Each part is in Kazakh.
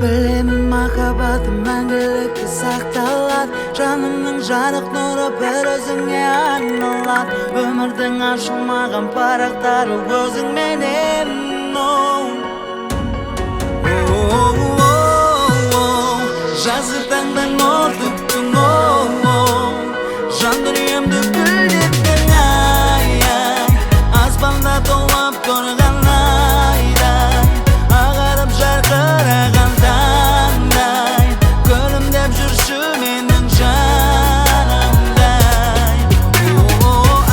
Bilemin makabatım мәңгілікке сақталады. Жанымның жарық нұры бір өзіңе арналады. Өмірдің ашылмаған парақтары өзіңменен. Жазғы таңдан нұр төктің, жан дүниемді гүлдеттің, аспанда толып тұрған айдай, ағарып жарқыраған таңдай, күлімдеп жүрші менің жанымдай.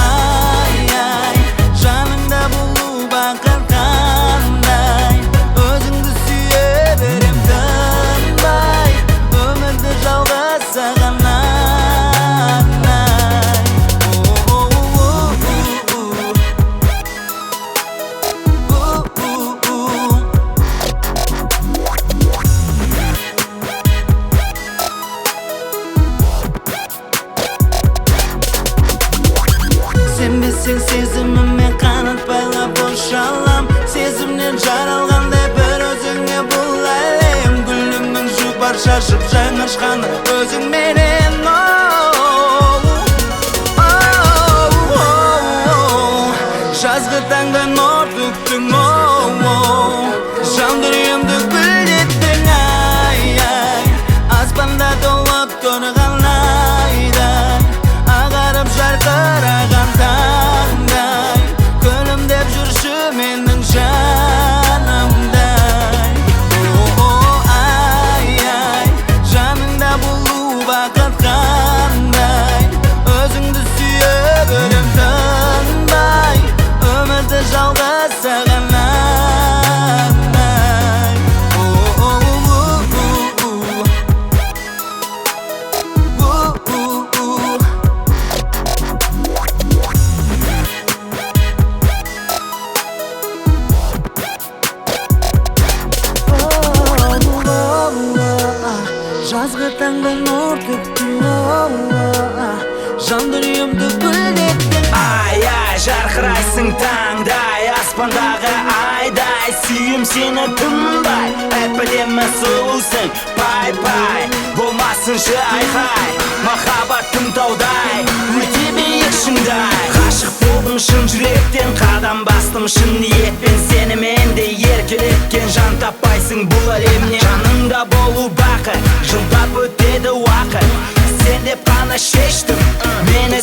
Ай-ай, жаныңда болу бақыт қандай, өзіңді сүйе берем тынбай, өмірді жалғасаған Сенбесең сезіміме қанат байлап ұшалам, сезімнен жаралғандай бір өзіңе бұл әлем. Гүлімнің жұпар шашып жаңа ашқаны өзіңменен. Жазғы таңда нұр төктің, жан дүниемді гүлдеттің, ай-ай, аспанда толып тұрған айдай, ағарып жарқыраған таңдай, күлімдеп жүрші менің жанымдай. Ай-ай, жаныңда болу бақыт қандай, өзіңді сүйе берем тынбай, өмірді жалғасаған Жазғы таңда нұр төктің, жан дүниемді гүлдеттің. Ай-ай, жарқырайсың таңдай, аспандағы айдай, сүйем сені тынбай, әп-әдемі сұлусың, пай-пай, болмасыншы айқай, махаббатым таудай, өте биік шыңдай. Ғашық болдым шын жүректен, қадам бастым шын ниетпен, сенімен де еркелеткен жан таппайсың бұл әлемнен. Жаныңда болу бақыт, жылдап өтеді уақыт, сен деп қана шештім, мені